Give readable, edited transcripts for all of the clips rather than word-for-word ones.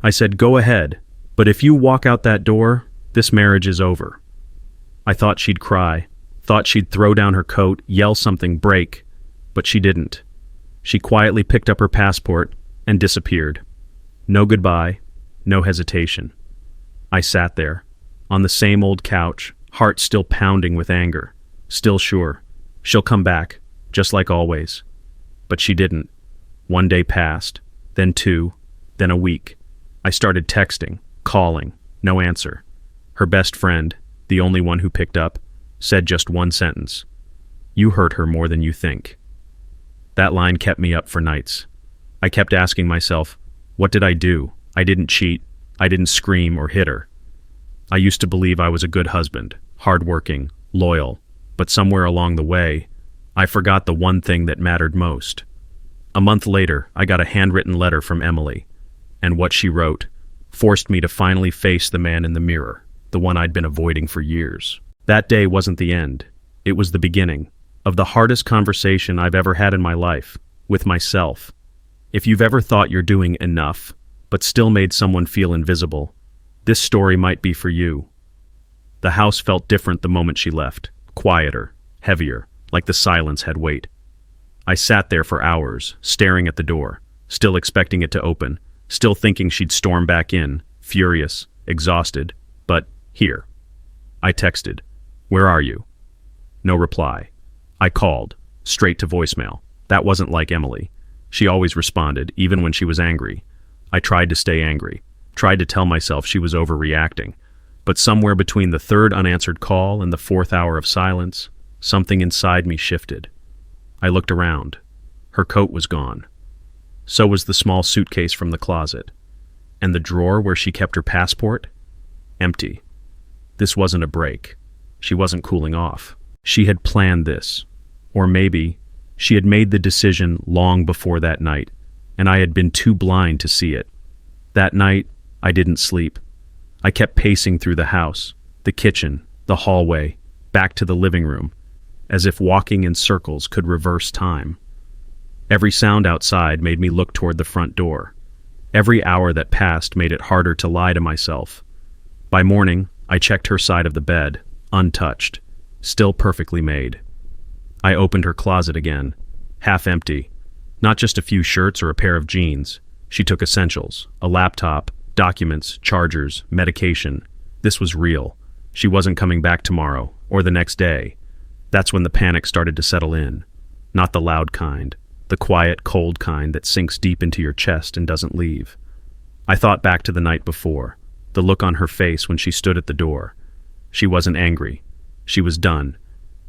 I said, "Go ahead, but if you walk out that door, this marriage is over." I thought she'd cry, thought she'd throw down her coat, yell something, break, but she didn't. She quietly picked up her passport and disappeared. No goodbye, no hesitation. I sat there, on the same old couch, heart still pounding with anger, still sure, she'll come back, just like always. But she didn't. One day passed, then two, then a week. I started texting, calling, no answer. Her best friend, the only one who picked up, said just one sentence: "You hurt her more than you think." That line kept me up for nights. I kept asking myself, what did I do? I didn't cheat. I didn't scream or hit her. I used to believe I was a good husband, hardworking, loyal, but somewhere along the way, I forgot the one thing that mattered most. A month later, I got a handwritten letter from Emily, and what she wrote forced me to finally face the man in the mirror, the one I'd been avoiding for years. That day wasn't the end. It was the beginning of the hardest conversation I've ever had in my life, with myself. If you've ever thought you're doing enough, but still made someone feel invisible, this story might be for you. The house felt different the moment she left, quieter, heavier, like the silence had weight. I sat there for hours, staring at the door, still expecting it to open, still thinking she'd storm back in, furious, exhausted, but here. I texted, "Where are you?" No reply. I called, straight to voicemail. That wasn't like Emily. She always responded, even when she was angry. I tried to stay angry, tried to tell myself she was overreacting. But somewhere between the third unanswered call and the fourth hour of silence, something inside me shifted. I looked around. Her coat was gone. So was the small suitcase from the closet. And the drawer where she kept her passport? Empty. This wasn't a break. She wasn't cooling off. She had planned this. Or maybe she had made the decision long before that night, and I had been too blind to see it. That night, I didn't sleep. I kept pacing through the house, the kitchen, the hallway, back to the living room, as if walking in circles could reverse time. Every sound outside made me look toward the front door. Every hour that passed made it harder to lie to myself. By morning, I checked her side of the bed, untouched, still perfectly made. I opened her closet again, half empty. Not just a few shirts or a pair of jeans. She took essentials, a laptop, documents, chargers, medication. This was real. She wasn't coming back tomorrow, or the next day. That's when the panic started to settle in. Not the loud kind, the quiet, cold kind that sinks deep into your chest and doesn't leave. I thought back to the night before, the look on her face when she stood at the door. She wasn't angry. She was done,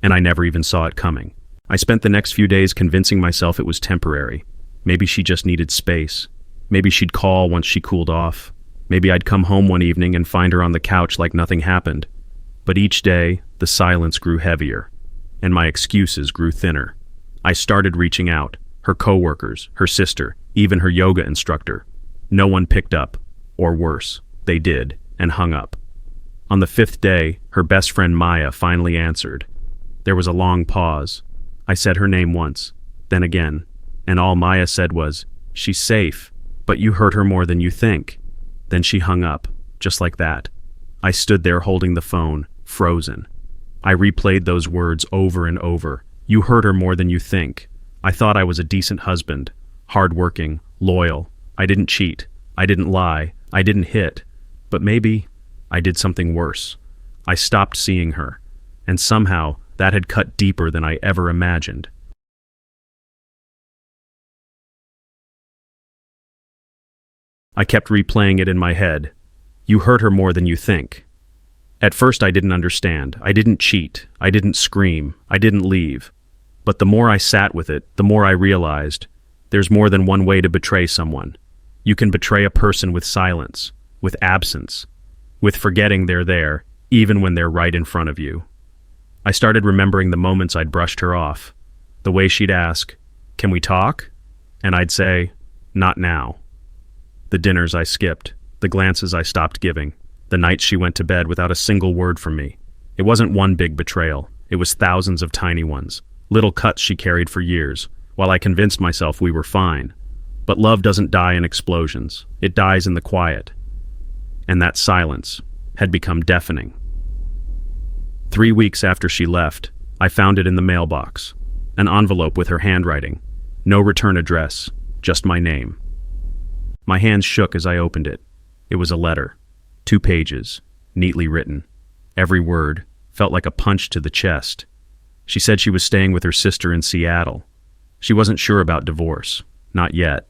and I never even saw it coming. I spent the next few days convincing myself it was temporary. Maybe she just needed space. Maybe she'd call once she cooled off. Maybe I'd come home one evening and find her on the couch like nothing happened. But each day, the silence grew heavier, and my excuses grew thinner. I started reaching out, her coworkers, her sister, even her yoga instructor. No one picked up, or worse, they did, and hung up. On the fifth day, her best friend Maya finally answered. There was a long pause. I said her name once, then again, and all Maya said was, "She's safe, but you hurt her more than you think." Then she hung up, just like that. I stood there holding the phone, frozen. I replayed those words over and over. You hurt her more than you think. I thought I was a decent husband, hardworking, loyal. I didn't cheat. I didn't lie. I didn't hit. But maybe I did something worse. I stopped seeing her, and somehow that had cut deeper than I ever imagined. I kept replaying it in my head. You hurt her more than you think. At first I didn't understand. I didn't cheat. I didn't scream. I didn't leave. But the more I sat with it, the more I realized there's more than one way to betray someone. You can betray a person with silence, with absence, with forgetting they're there, even when they're right in front of you. I started remembering the moments I'd brushed her off, the way she'd ask, "Can we talk?" And I'd say, "Not now." The dinners I skipped, the glances I stopped giving, the nights she went to bed without a single word from me. It wasn't one big betrayal. It was thousands of tiny ones, little cuts she carried for years, while I convinced myself we were fine. But love doesn't die in explosions. It dies in the quiet. And that silence had become deafening. 3 weeks after she left, I found it in the mailbox. An envelope with her handwriting. No return address, just my name. My hands shook as I opened it. It was a letter. 2 pages, neatly written. Every word felt like a punch to the chest. She said she was staying with her sister in Seattle. She wasn't sure about divorce. Not yet.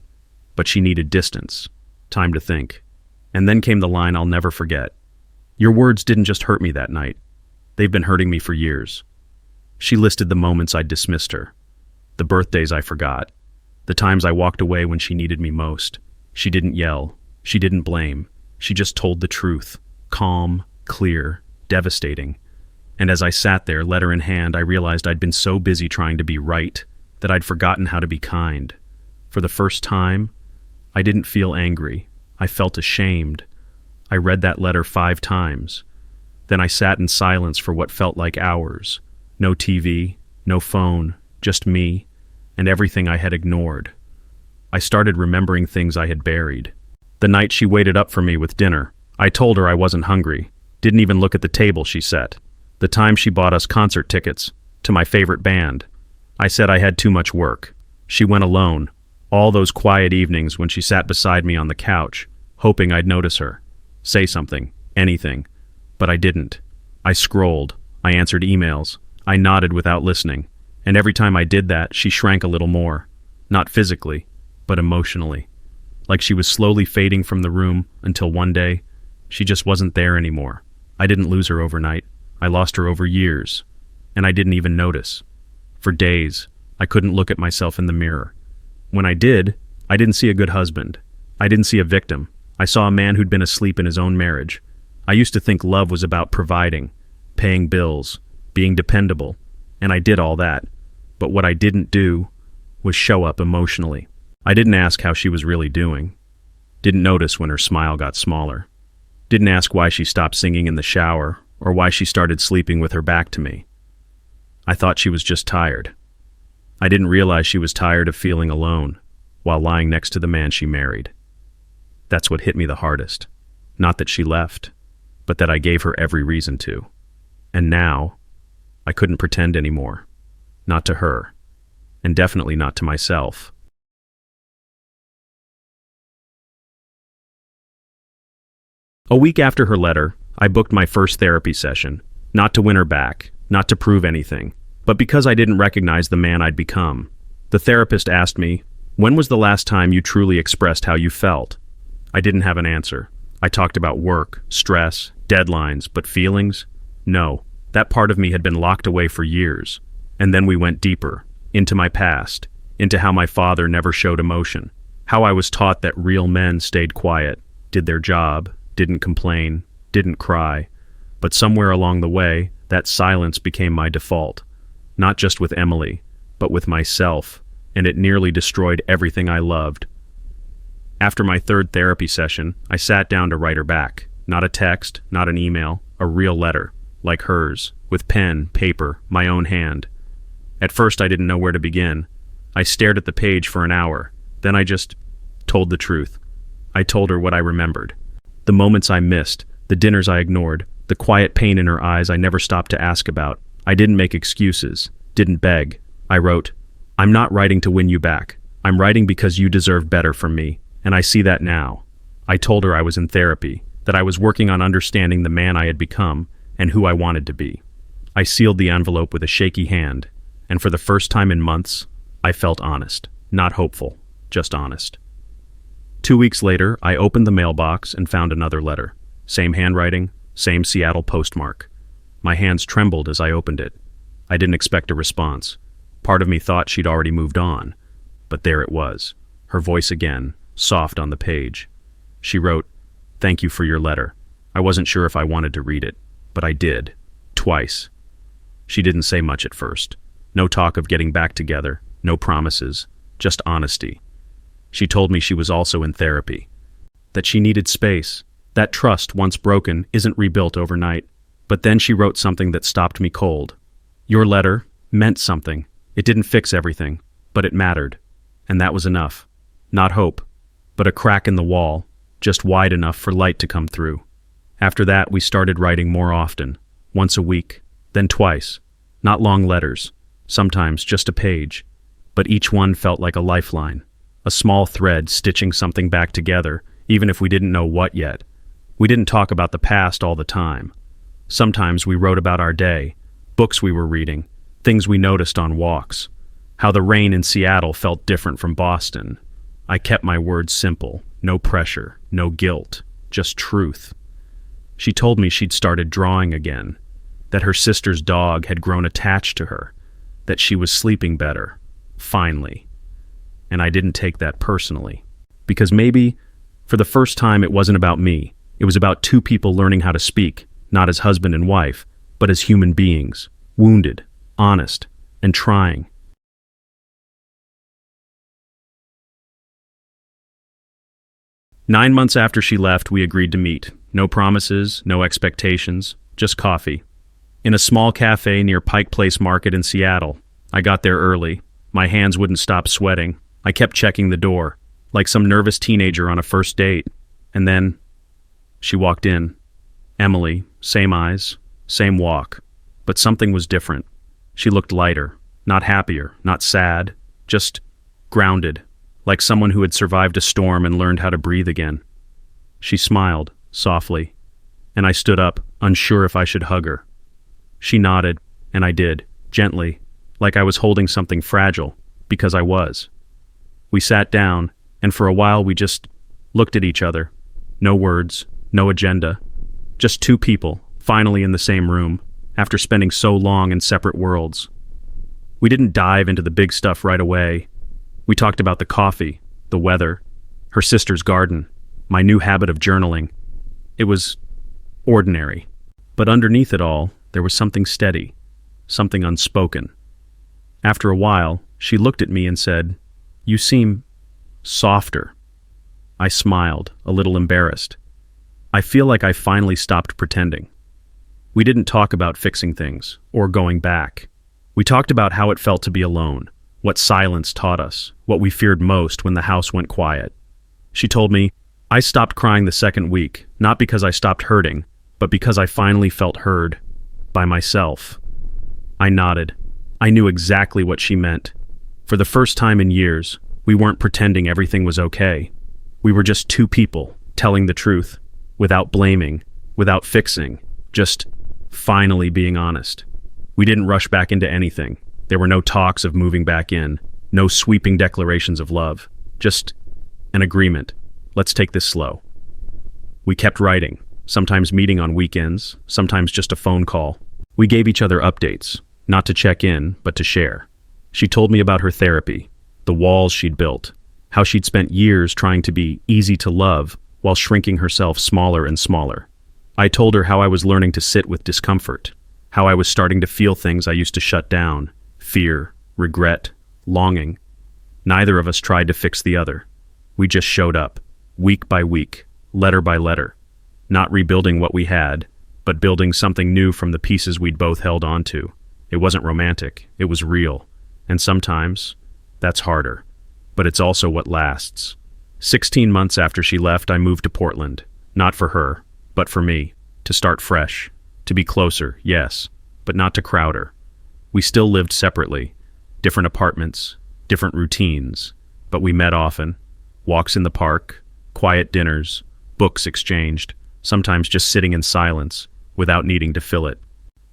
But she needed distance. Time to think. And then came the line I'll never forget. Your words didn't just hurt me that night. They've been hurting me for years. She listed the moments I'd dismissed her. The birthdays I forgot. The times I walked away when she needed me most. She didn't yell. She didn't blame. She just told the truth. Calm, clear, devastating. And as I sat there, letter in hand, I realized I'd been so busy trying to be right that I'd forgotten how to be kind. For the first time, I didn't feel angry. I felt ashamed. I read that letter 5 times. Then I sat in silence for what felt like hours. No TV, no phone, just me, and everything I had ignored. I started remembering things I had buried. The night she waited up for me with dinner, I told her I wasn't hungry. Didn't even look at the table she set. The time she bought us concert tickets to my favorite band. I said I had too much work. She went alone. All those quiet evenings when she sat beside me on the couch, hoping I'd notice her. Say something, anything. But I didn't. I scrolled. I answered emails. I nodded without listening. And every time I did that, she shrank a little more. Not physically, but emotionally. Like she was slowly fading from the room until one day, she just wasn't there anymore. I didn't lose her overnight. I lost her over years. And I didn't even notice. For days, I couldn't look at myself in the mirror. When I did, I didn't see a good husband. I didn't see a victim. I saw a man who'd been asleep in his own marriage. I used to think love was about providing, paying bills, being dependable, and I did all that. But what I didn't do was show up emotionally. I didn't ask how she was really doing. Didn't notice when her smile got smaller. Didn't ask why she stopped singing in the shower or why she started sleeping with her back to me. I thought she was just tired. I didn't realize she was tired of feeling alone while lying next to the man she married. That's what hit me the hardest. Not that she left, but that I gave her every reason to. And now, I couldn't pretend anymore. Not to her, and definitely not to myself. A week after her letter, I booked my first therapy session, not to win her back, not to prove anything, but because I didn't recognize the man I'd become. The therapist asked me, "When was the last time you truly expressed how you felt?" I didn't have an answer. I talked about work, stress, deadlines, but feelings? No, that part of me had been locked away for years. And then we went deeper, into my past, into how my father never showed emotion, how I was taught that real men stayed quiet, did their job, didn't complain, didn't cry. But somewhere along the way, that silence became my default. Not just with Emily, but with myself, and it nearly destroyed everything I loved. After my 3rd therapy session, I sat down to write her back. Not a text, not an email, a real letter, like hers, with pen, paper, my own hand. At first I didn't know where to begin. I stared at the page for an hour. Then I just told the truth. I told her what I remembered. The moments I missed, the dinners I ignored, the quiet pain in her eyes I never stopped to ask about. I didn't make excuses, didn't beg. I wrote, "I'm not writing to win you back. I'm writing because you deserve better from me, and I see that now." I told her I was in therapy, that I was working on understanding the man I had become and who I wanted to be. I sealed the envelope with a shaky hand, and for the first time in months, I felt honest. Not hopeful, just honest. 2 weeks later, I opened the mailbox and found another letter. Same handwriting, same Seattle postmark. My hands trembled as I opened it. I didn't expect a response. Part of me thought she'd already moved on. But there it was, her voice again, soft on the page. She wrote, "Thank you for your letter. I wasn't sure if I wanted to read it, but I did. Twice." She didn't say much at first. No talk of getting back together, no promises, just honesty. She told me she was also in therapy, that she needed space, that trust, once broken, isn't rebuilt overnight. But then she wrote something that stopped me cold. "Your letter meant something. It didn't fix everything, but it mattered. And that was enough." Not hope, but a crack in the wall, just wide enough for light to come through. After that, we started writing more often, once a week, then twice. Not long letters, sometimes just a page, but each one felt like a lifeline, a small thread stitching something back together, even if we didn't know what yet. We didn't talk about the past all the time. Sometimes we wrote about our day, books we were reading, things we noticed on walks, how the rain in Seattle felt different from Boston. I kept my words simple, no pressure, no guilt, just truth. She told me she'd started drawing again, that her sister's dog had grown attached to her, that she was sleeping better, finally. And I didn't take that personally, because maybe, for the first time, it wasn't about me. It was about two people learning how to speak, not as husband and wife, but as human beings, wounded, honest, and trying. Nine months after she left, we agreed to meet. No promises, no expectations, just coffee. In a small cafe near Pike Place Market in Seattle. I got there early. My hands wouldn't stop sweating. I kept checking the door, like some nervous teenager on a first date. And then, she walked in. Emily, same eyes, same walk. But something was different. She looked lighter, not happier, not sad, just grounded, like someone who had survived a storm and learned how to breathe again. She smiled, softly, and I stood up, unsure if I should hug her. She nodded, and I did, gently, like I was holding something fragile, because I was. We sat down, and for a while we just looked at each other. No words, no agenda. Just two people, finally in the same room, after spending so long in separate worlds. We didn't dive into the big stuff right away. We talked about the coffee, the weather, her sister's garden, my new habit of journaling. It was ordinary. But underneath it all, there was something steady, something unspoken. After a while, she looked at me and said, "You seem softer." I smiled, a little embarrassed. I feel like I finally stopped pretending. We didn't talk about fixing things, or going back. We talked about how it felt to be alone, what silence taught us, what we feared most when the house went quiet. She told me, "I stopped crying the second week, not because I stopped hurting, but because I finally felt heard. By myself." I nodded. I knew exactly what she meant. For the first time in years, we weren't pretending everything was okay. We were just two people, telling the truth, without blaming, without fixing, just finally being honest. We didn't rush back into anything. There were no talks of moving back in, no sweeping declarations of love, just an agreement. Let's take this slow. We kept writing, sometimes meeting on weekends, sometimes just a phone call. We gave each other updates, not to check in, but to share. She told me about her therapy, the walls she'd built, how she'd spent years trying to be easy to love while shrinking herself smaller and smaller. I told her how I was learning to sit with discomfort, how I was starting to feel things I used to shut down, fear, regret, longing. Neither of us tried to fix the other. We just showed up, week by week, letter by letter, not rebuilding what we had, but building something new from the pieces we'd both held onto. It wasn't romantic, it was real. And sometimes, that's harder. But it's also what lasts. 16 months after she left, I moved to Portland. Not for her, but for me. To start fresh. To be closer, yes, but not to crowd her. We still lived separately. Different apartments, different routines. But we met often. Walks in the park, quiet dinners, books exchanged, sometimes just sitting in silence, without needing to fill it.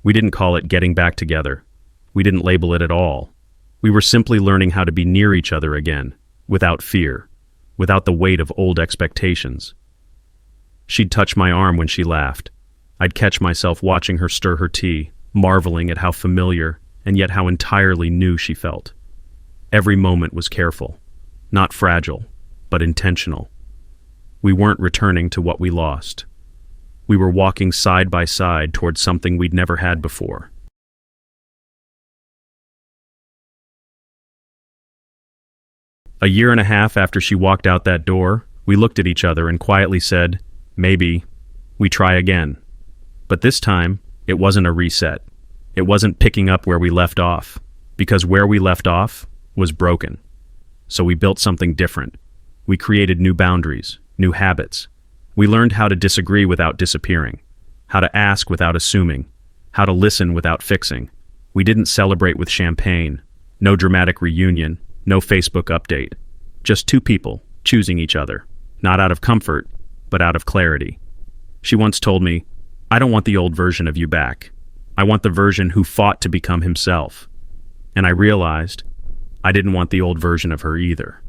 We didn't call it getting back together. We didn't label it at all. We were simply learning how to be near each other again, without fear, without the weight of old expectations. She'd touch my arm when she laughed. I'd catch myself watching her stir her tea, marveling at how familiar and yet how entirely new she felt. Every moment was careful, not fragile, but intentional. We weren't returning to what we lost. We were walking side by side towards something we'd never had before. A year and a half after she walked out that door, we looked at each other and quietly said, maybe we try again. But this time, it wasn't a reset. It wasn't picking up where we left off, because where we left off was broken. So we built something different, We created new boundaries, new habits. We learned how to disagree without disappearing, how to ask without assuming, how to listen without fixing. We didn't celebrate with champagne, no dramatic reunion, no Facebook update. Just two people choosing each other, not out of comfort, but out of clarity. She once told me, "I don't want the old version of you back. I want the version who fought to become himself." And I realized I didn't want the old version of her either.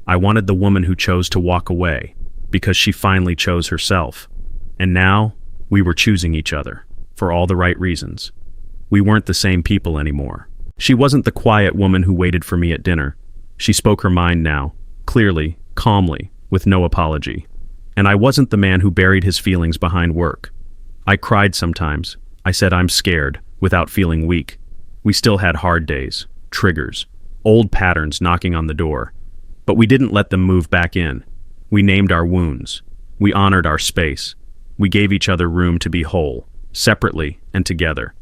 I wanted the woman who chose to walk away because she finally chose herself. And now we were choosing each other for all the right reasons. We weren't the same people anymore. She wasn't the quiet woman who waited for me at dinner. She spoke her mind now, clearly, calmly, with no apology. And I wasn't the man who buried his feelings behind work. I cried sometimes. I said I'm scared, without feeling weak. We still had hard days, triggers, old patterns knocking on the door. But we didn't let them move back in. We named our wounds. We honored our space. We gave each other room to be whole, separately and together.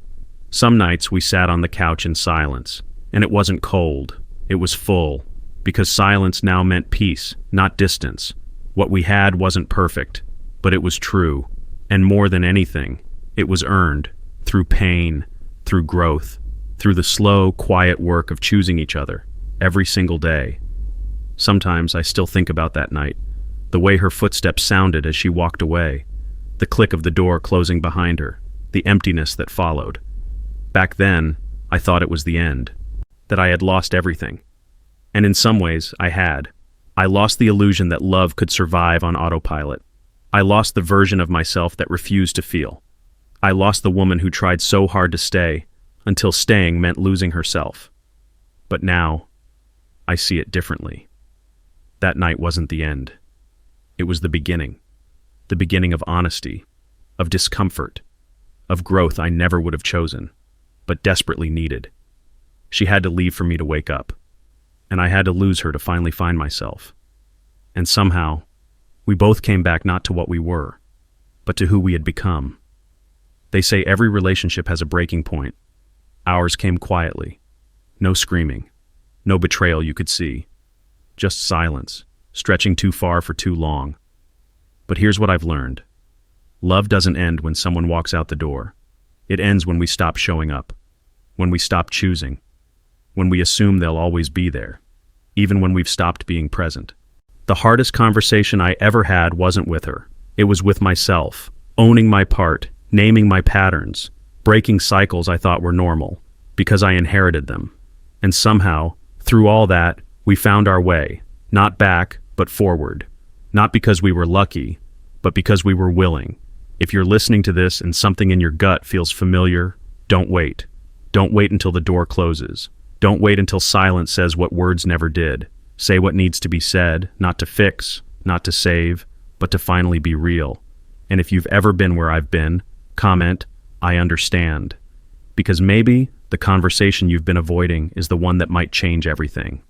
Some nights we sat on the couch in silence, and it wasn't cold, it was full, because silence now meant peace, not distance. What we had wasn't perfect, but it was true, and more than anything, it was earned, through pain, through growth, through the slow, quiet work of choosing each other, every single day. Sometimes I still think about that night, the way her footsteps sounded as she walked away, the click of the door closing behind her, the emptiness that followed. Back then, I thought it was the end, that I had lost everything. And in some ways, I had. I lost the illusion that love could survive on autopilot. I lost the version of myself that refused to feel. I lost the woman who tried so hard to stay, until staying meant losing herself. But now, I see it differently. That night wasn't the end. It was the beginning of honesty, of discomfort, of growth I never would have chosen, but desperately needed. She had to leave for me to wake up, and I had to lose her to finally find myself. And somehow, we both came back not to what we were, but to who we had become. They say every relationship has a breaking point. Ours came quietly. No screaming, no betrayal you could see. Just silence, stretching too far for too long. But here's what I've learned. Love doesn't end when someone walks out the door. It ends when we stop showing up, when we stop choosing, when we assume they'll always be there, even when we've stopped being present. The hardest conversation I ever had wasn't with her. It was with myself, owning my part, naming my patterns, breaking cycles I thought were normal, because I inherited them. And somehow, through all that, we found our way, not back, but forward. Not because we were lucky, but because we were willing. If you're listening to this and something in your gut feels familiar, don't wait. Don't wait until the door closes. Don't wait until silence says what words never did. Say what needs to be said, not to fix, not to save, but to finally be real. And if you've ever been where I've been, comment, "I understand." Because maybe the conversation you've been avoiding is the one that might change everything.